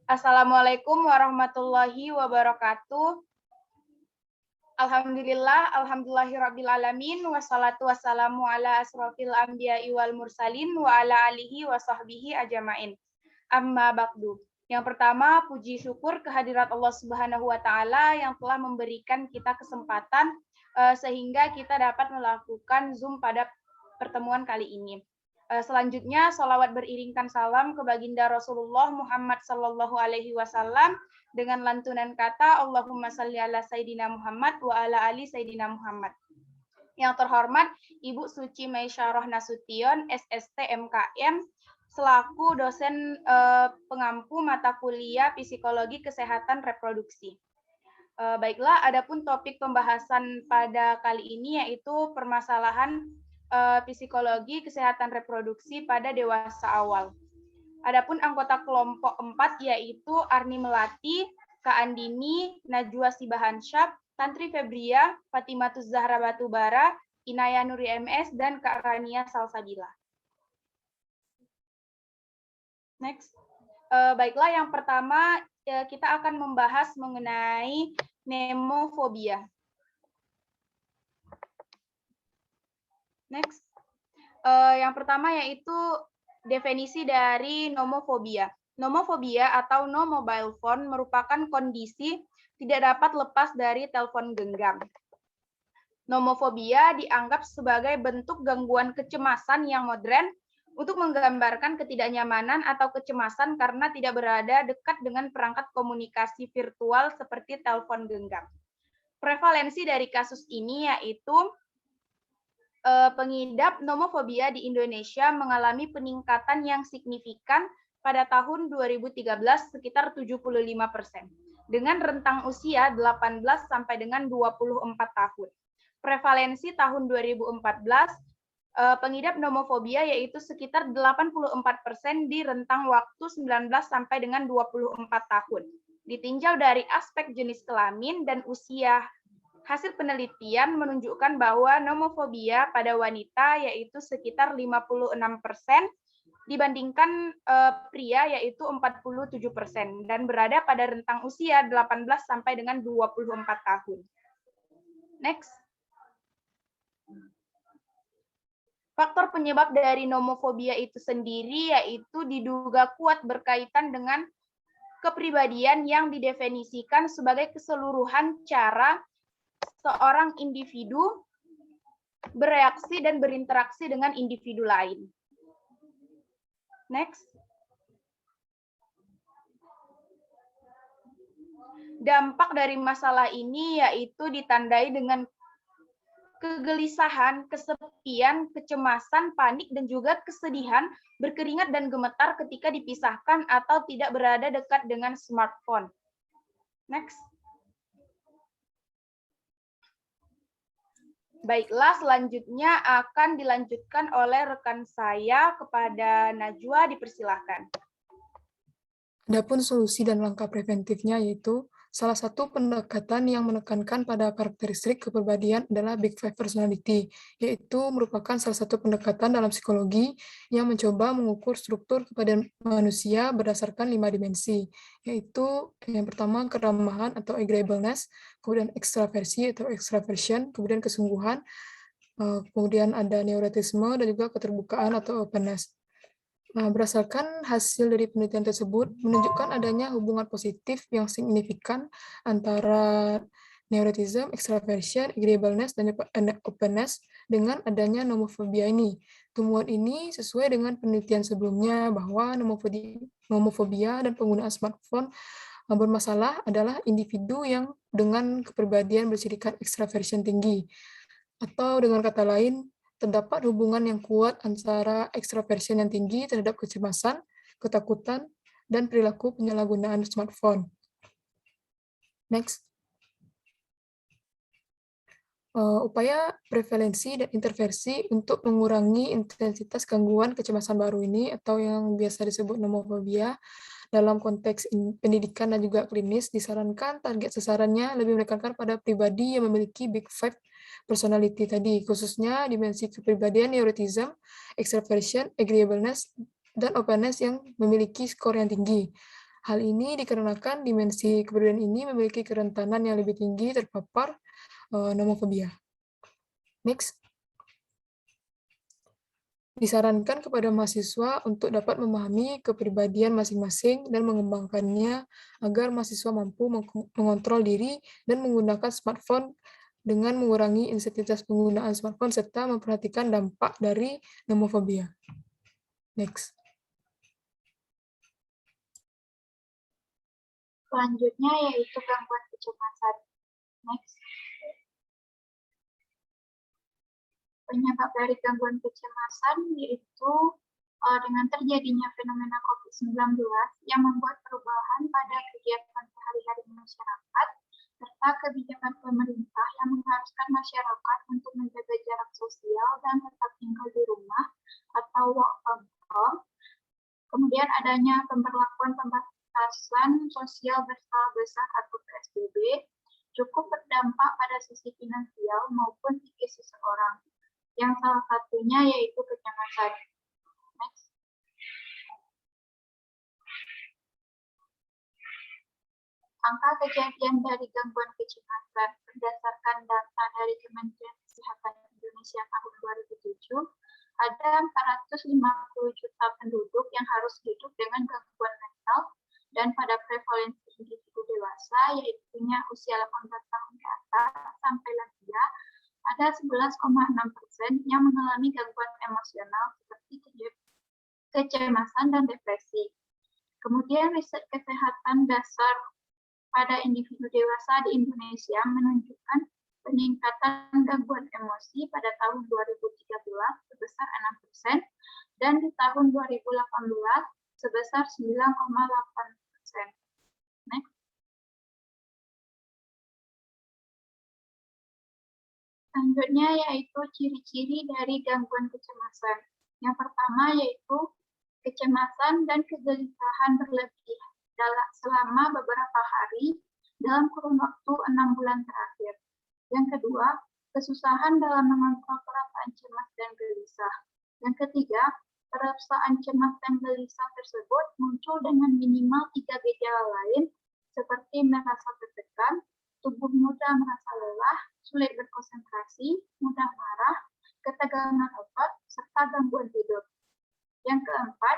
Assalamualaikum warahmatullahi wabarakatuh. Alhamdulillahirrabbilalamin, wassalatu wassalamu ala asrofil anbiya'i wal mursalin, wa ala alihi wa sahbihi ajma'in. Amma ba'du. Yang pertama, puji syukur kehadirat Allah Subhanahu wa Ta'ala yang telah memberikan kita kesempatan sehingga kita dapat melakukan Zoom pada pertemuan kali ini. Selanjutnya, sholawat beriringkan salam ke baginda Rasulullah Muhammad Sallallahu Alaihi Wasallam dengan lantunan kata Allahumma salli ala Sayyidina Muhammad wa ala ali Sayyidina Muhammad. Yang terhormat Ibu Suci Maisyarah Nasution, SST MKM, selaku dosen pengampu mata kuliah Psikologi Kesehatan Reproduksi. Baiklah, adapun topik pembahasan pada kali ini yaitu permasalahan psikologi kesehatan reproduksi pada dewasa awal. Adapun anggota kelompok 4 yaitu Arni Melati, Kak Andini, Najwa Sibahansyah, Tantri Febria, Fatimatuz Zahra Batubara, Inaya Nuri MS, dan Kak Rania Salsabila. Next. Baiklah, yang pertama kita akan membahas mengenai nemofobia. Next. Yang pertama yaitu definisi dari nomofobia. Nomofobia atau no mobile phone merupakan kondisi tidak dapat lepas dari telepon genggam. Nomofobia dianggap sebagai bentuk gangguan kecemasan yang modern untuk menggambarkan ketidaknyamanan atau kecemasan karena tidak berada dekat dengan perangkat komunikasi virtual seperti telepon genggam. Prevalensi dari kasus ini yaitu pengidap nomofobia di Indonesia mengalami peningkatan yang signifikan pada tahun 2013 sekitar 75%, dengan rentang usia 18 sampai dengan 24 tahun. Prevalensi tahun 2014, pengidap nomofobia yaitu sekitar 84% di rentang waktu 19 sampai dengan 24 tahun. Ditinjau dari aspek jenis kelamin dan usia, hasil penelitian menunjukkan bahwa nomofobia pada wanita yaitu sekitar 56% dibandingkan pria yaitu 47% dan berada pada rentang usia 18 sampai dengan 24 tahun. Next. Faktor penyebab dari nomofobia itu sendiri yaitu diduga kuat berkaitan dengan kepribadian yang didefinisikan sebagai keseluruhan cara seorang individu bereaksi dan berinteraksi dengan individu lain. Next. Dampak dari masalah ini yaitu ditandai dengan kegelisahan, kesepian, kecemasan, panik, dan juga kesedihan, berkeringat dan gemetar ketika dipisahkan atau tidak berada dekat dengan smartphone. Next. Baiklah, selanjutnya akan dilanjutkan oleh rekan saya kepada Najwa, dipersilahkan. Adapun solusi dan langkah preventifnya yaitu salah satu pendekatan yang menekankan pada karakteristik kepribadian adalah Big Five Personality, yaitu merupakan salah satu pendekatan dalam psikologi yang mencoba mengukur struktur kepada manusia berdasarkan 5 dimensi, yaitu yang pertama keramahan atau agreeableness, kemudian ekstraversi atau extraversion, kemudian kesungguhan, kemudian ada neurotisme dan juga keterbukaan atau openness. Nah, berdasarkan hasil dari penelitian tersebut menunjukkan adanya hubungan positif yang signifikan antara neurotism, extraversion, agreeableness, dan openness dengan adanya nomofobia ini. Temuan ini sesuai dengan penelitian sebelumnya bahwa nomofobia dan penggunaan smartphone bermasalah adalah individu yang dengan kepribadian bersirikat extraversion tinggi. Atau dengan kata lain, terdapat hubungan yang kuat antara extraversion yang tinggi terhadap kecemasan, ketakutan, dan perilaku penyalahgunaan smartphone. Next. Upaya prevalensi dan intervensi untuk mengurangi intensitas gangguan kecemasan baru ini atau yang biasa disebut nomofobia dalam konteks pendidikan dan juga klinis disarankan target sasarannya lebih menekankan pada pribadi yang memiliki Big Five personality tadi, khususnya dimensi kepribadian neurotism, extraversion, agreeableness, dan openness yang memiliki skor yang tinggi. Hal ini dikarenakan dimensi kepribadian ini memiliki kerentanan yang lebih tinggi terpapar nomofobia. Next. Disarankan kepada mahasiswa untuk dapat memahami kepribadian masing-masing dan mengembangkannya agar mahasiswa mampu mengontrol diri dan menggunakan smartphone dengan mengurangi intensitas penggunaan smartphone serta memperhatikan dampak dari nomofobia. Next. Selanjutnya yaitu gangguan kecemasan. Next. Penyebab dari gangguan kecemasan yaitu dengan terjadinya fenomena COVID-19 yang membuat perubahan pada kegiatan sehari-hari masyarakat serta kebijakan pemerintah yang mengharuskan masyarakat untuk menjaga jarak sosial dan tetap tinggal di rumah atau work from home. Kemudian adanya pemberlakuan pembatasan sosial berskala besar atau PSBB cukup berdampak pada sisi finansial maupun psikis seseorang. Yang salah satunya yaitu kecemasan. Next. Angka kejadian dari gangguan kecemasan berdasarkan data dari Kementerian Kesehatan Indonesia tahun 2007, ada 450 juta penduduk yang harus hidup dengan gangguan mental dan pada prevalensi individu dewasa, yaitu usia 18 tahun ke atas sampai lansia, ada 11,6% yang mengalami gangguan emosional seperti kecemasan dan depresi. Kemudian riset kesehatan dasar pada individu dewasa di Indonesia menunjukkan peningkatan gangguan emosi pada tahun 2013 sebesar 6% dan di tahun 2018 sebesar 9,8%. Next. Selanjutnya yaitu ciri-ciri dari gangguan kecemasan. Yang pertama yaitu kecemasan dan kegelisahan berlebih selama beberapa hari dalam kurun waktu 6 bulan terakhir. Yang kedua, kesusahan dalam mengontrol perasaan cemas dan gelisah. Yang ketiga, perasaan cemas dan gelisah tersebut muncul dengan minimal 3 gejala lain seperti merasa tertekan, tubuh mudah merasa lelah, sulit berkonsentrasi, mudah marah, ketegangan otot, serta gangguan tidur. Yang keempat,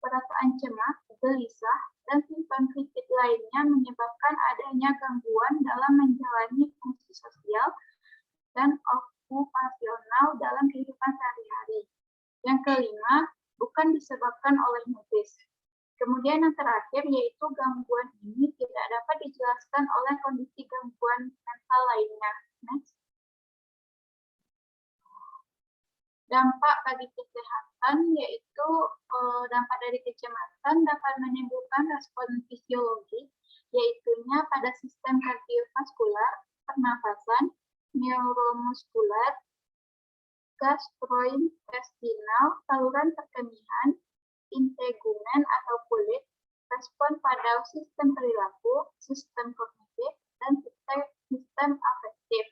perasaan cemas, gelisah, dan simptom kritis lainnya menyebabkan adanya gangguan dalam menjalani fungsi sosial dan okupasional dalam kehidupan sehari-hari. Yang kelima, bukan disebabkan oleh medis. Kemudian yang terakhir yaitu gangguan ini tidak dapat dijelaskan oleh kondisi gangguan mental lainnya. Next. Dampak bagi kesehatan yaitu dampak dari kecemasan dapat menimbulkan respon fisiologis, yaitunya pada sistem kardiovaskular, pernafasan, neuromuskular, gastrointestinal, saluran perkemihan, integumen atau kulit, respon pada sistem perilaku, sistem kognitif, dan sistem afektif,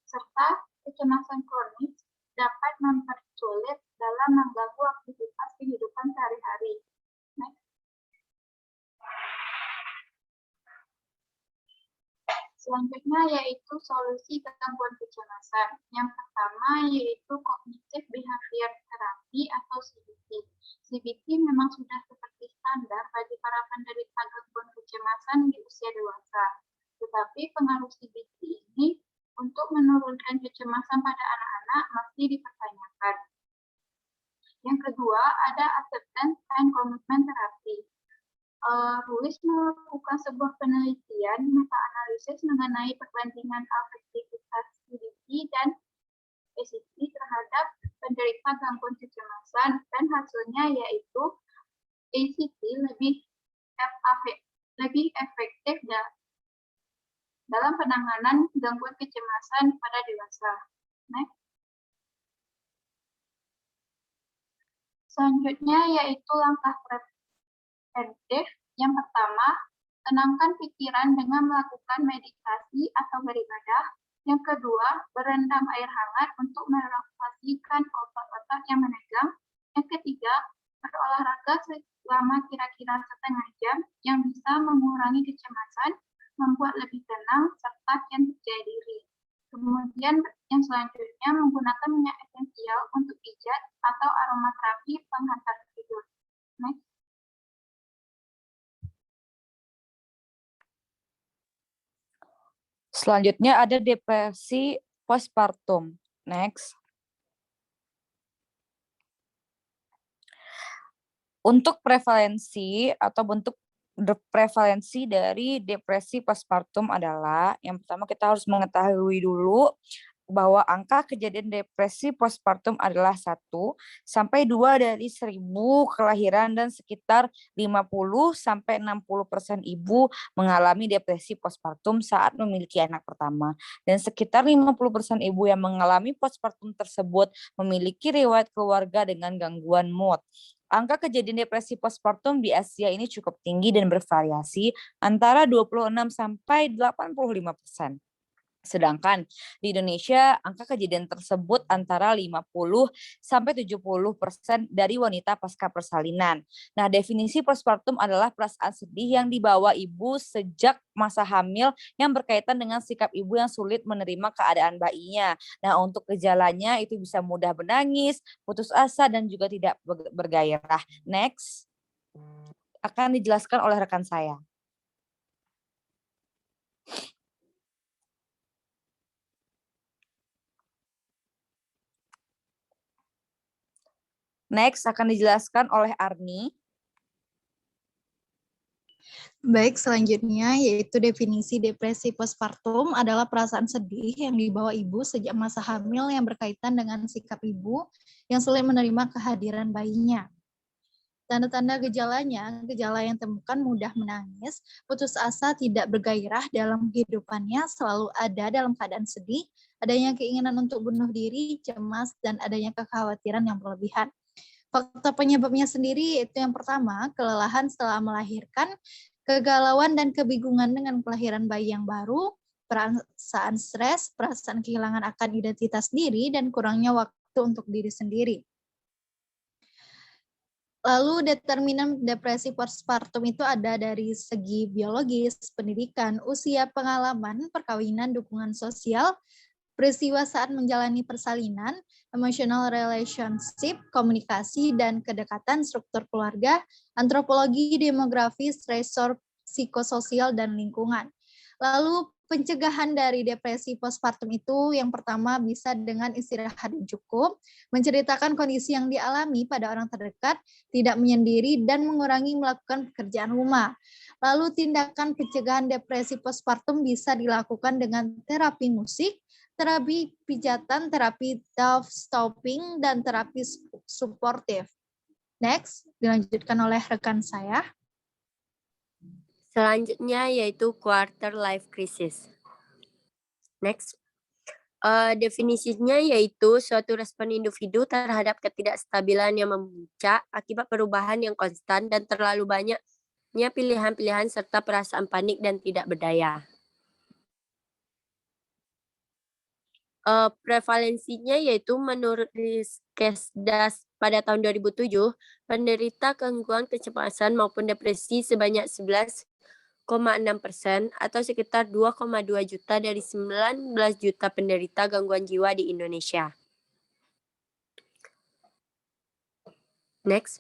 serta kecemasan kronis dapat mempersulit dalam mengganggu aktivitas kehidupan sehari-hari. Next. Selanjutnya yaitu solusi gangguan kecemasan. Yang pertama yaitu Cognitive Behavior Therapy atau CBT. CBT memang sudah seperti standar bagi para penderita gangguan kecemasan di usia dewasa. Tetapi pengaruh CBT ini untuk menurunkan kecemasan pada anak-anak masih dipertanyakan. Yang kedua, ada Acceptance and Commitment Therapy. Ruiz melakukan sebuah penelitian meta-analisis mengenai perbandingan afektivitas CBT dan ACT terhadap penderita gangguan kecemasan, dan hasilnya yaitu ACT lebih efektif dalam penanganan gangguan kecemasan pada dewasa. Next. Selanjutnya yaitu langkah preventif. Yang pertama, tenangkan pikiran dengan melakukan meditasi atau beribadah. Yang kedua, berendam air hangat untuk merelaksasikan otot-otot yang menegang. Yang ketiga, berolahraga selama kira-kira setengah jam yang bisa mengurangi kecemasan, membuat lebih tenang, serta kian percaya diri. Kemudian yang selanjutnya menggunakan minyak esensial untuk pijat atau aromaterapi penghantar tidur. Next. Selanjutnya ada depresi postpartum. Next. Untuk prevalensi atau bentuk prevalensi dari depresi postpartum adalah yang pertama kita harus mengetahui dulu bahwa angka kejadian depresi postpartum adalah 1 sampai 2 dari 1000 kelahiran dan sekitar 50 sampai 60% ibu mengalami depresi postpartum saat memiliki anak pertama dan sekitar 50% ibu yang mengalami postpartum tersebut memiliki riwayat keluarga dengan gangguan mood. Angka kejadian depresi postpartum di Asia ini cukup tinggi dan bervariasi antara 26 sampai 85%. Sedangkan di Indonesia angka kejadian tersebut antara 50 sampai 70% dari wanita pasca persalinan. Nah, definisi postpartum adalah perasaan sedih yang dibawa ibu sejak masa hamil yang berkaitan dengan sikap ibu yang sulit menerima keadaan bayinya. Nah, untuk gejalanya itu bisa mudah menangis, putus asa dan juga tidak bergairah. Next akan dijelaskan oleh rekan saya. Next akan dijelaskan oleh Arni. Baik, selanjutnya yaitu definisi depresi postpartum adalah perasaan sedih yang dibawa ibu sejak masa hamil yang berkaitan dengan sikap ibu yang sulit menerima kehadiran bayinya. Tanda-tanda gejalanya, gejala yang temukan mudah menangis, putus asa, tidak bergairah dalam kehidupannya, selalu ada dalam keadaan sedih, adanya keinginan untuk bunuh diri, cemas, dan adanya kekhawatiran yang berlebihan. Faktor penyebabnya sendiri itu yang pertama, kelelahan setelah melahirkan, kegalauan dan kebingungan dengan kelahiran bayi yang baru, perasaan stres, perasaan kehilangan akan identitas diri, dan kurangnya waktu untuk diri sendiri. Lalu determinan depresi postpartum itu ada dari segi biologis, pendidikan, usia, pengalaman, perkawinan, dukungan sosial, peristiwa saat menjalani persalinan, emotional relationship, komunikasi, dan kedekatan struktur keluarga, antropologi, demografi, stresor psikososial, dan lingkungan. Lalu pencegahan dari depresi postpartum itu yang pertama bisa dengan istirahat yang cukup, menceritakan kondisi yang dialami pada orang terdekat, tidak menyendiri, dan mengurangi melakukan pekerjaan rumah. Lalu tindakan pencegahan depresi postpartum bisa dilakukan dengan terapi musik, terapi pijatan, terapi self-stopping, dan terapi suportif. Next, dilanjutkan oleh rekan saya. Selanjutnya yaitu quarter life crisis. Next. Definisinya yaitu suatu respon individu terhadap ketidakstabilan yang memuncak akibat perubahan yang konstan dan terlalu banyaknya pilihan-pilihan serta perasaan panik dan tidak berdaya. Prevalensinya yaitu menurut Riskesdas pada tahun 2007, penderita gangguan kecemasan maupun depresi sebanyak 11,6% atau sekitar 2,2 juta dari 19 juta penderita gangguan jiwa di Indonesia. Next.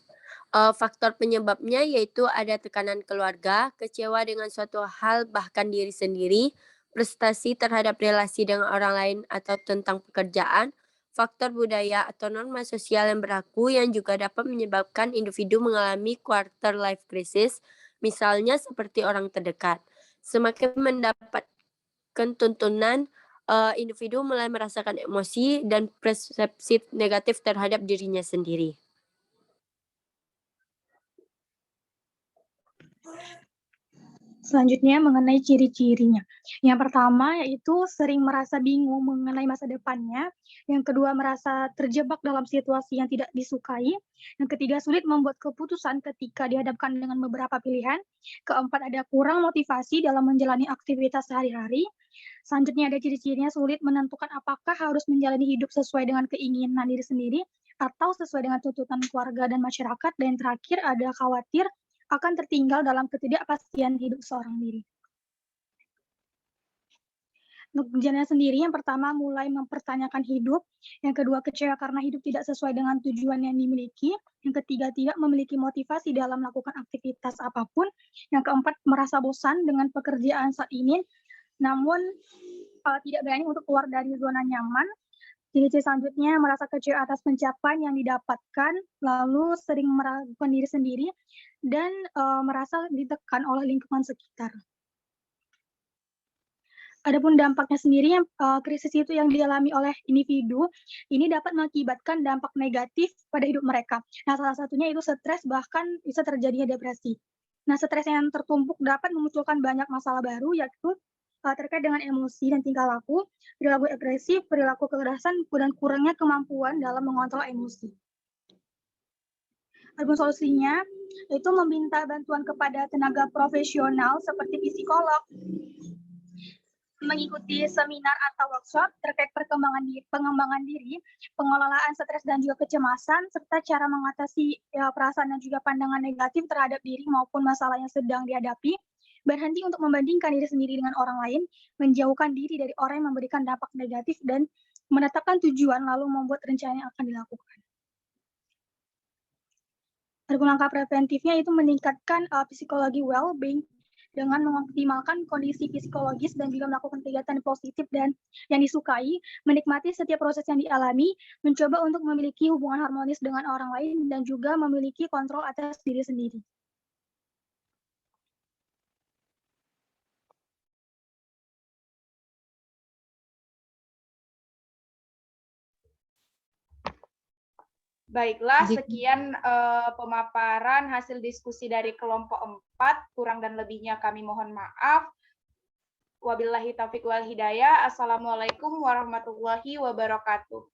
Faktor penyebabnya yaitu ada tekanan keluarga, kecewa dengan suatu hal bahkan diri sendiri, prestasi terhadap relasi dengan orang lain atau tentang pekerjaan, faktor budaya atau norma sosial yang berlaku yang juga dapat menyebabkan individu mengalami quarter life crisis, misalnya seperti orang terdekat. Semakin mendapatkan tuntunan, individu mulai merasakan emosi dan persepsi negatif terhadap dirinya sendiri. Selanjutnya mengenai ciri-cirinya. Yang pertama yaitu sering merasa bingung mengenai masa depannya. Yang kedua merasa terjebak dalam situasi yang tidak disukai. Yang ketiga sulit membuat keputusan ketika dihadapkan dengan beberapa pilihan. Keempat ada kurang motivasi dalam menjalani aktivitas sehari-hari. Selanjutnya ada ciri-cirinya sulit menentukan apakah harus menjalani hidup sesuai dengan keinginan diri sendiri atau sesuai dengan tuntutan keluarga dan masyarakat. Dan terakhir ada khawatir akan tertinggal dalam ketidakpastian hidup seorang diri. Untuk bencana sendiri, yang pertama mulai mempertanyakan hidup, yang kedua kecewa karena hidup tidak sesuai dengan tujuan yang dimiliki, yang ketiga tidak memiliki motivasi dalam melakukan aktivitas apapun, yang keempat merasa bosan dengan pekerjaan saat ini, namun tidak berani untuk keluar dari zona nyaman. Ciri-ciri selanjutnya merasa kecewa atas pencapaian yang didapatkan, lalu sering meragukan diri sendiri, dan merasa ditekan oleh lingkungan sekitar. Adapun dampaknya sendiri, krisis itu yang dialami oleh individu, ini dapat mengakibatkan dampak negatif pada hidup mereka. Nah, salah satunya itu stres, bahkan bisa terjadinya depresi. Nah, stres yang tertumpuk dapat memunculkan banyak masalah baru, yaitu terkait dengan emosi dan tingkah laku, perilaku agresif, perilaku kekerasan, dan kurangnya kemampuan dalam mengontrol emosi. Adapun solusinya, itu meminta bantuan kepada tenaga profesional seperti psikolog, mengikuti seminar atau workshop terkait pengembangan diri, pengelolaan stres dan juga kecemasan, serta cara mengatasi perasaan dan juga pandangan negatif terhadap diri maupun masalah yang sedang dihadapi, berhenti untuk membandingkan diri sendiri dengan orang lain, menjauhkan diri dari orang yang memberikan dampak negatif, dan menetapkan tujuan lalu membuat rencana yang akan dilakukan. Langkah preventifnya itu meningkatkan psikologi well-being dengan mengoptimalkan kondisi psikologis dan juga melakukan kegiatan positif dan yang disukai, menikmati setiap proses yang dialami, mencoba untuk memiliki hubungan harmonis dengan orang lain, dan juga memiliki kontrol atas diri sendiri. Baiklah, sekian pemaparan hasil diskusi dari kelompok 4. Kurang dan lebihnya kami mohon maaf. Wabillahi taufiq wal hidayah. Assalamualaikum warahmatullahi wabarakatuh.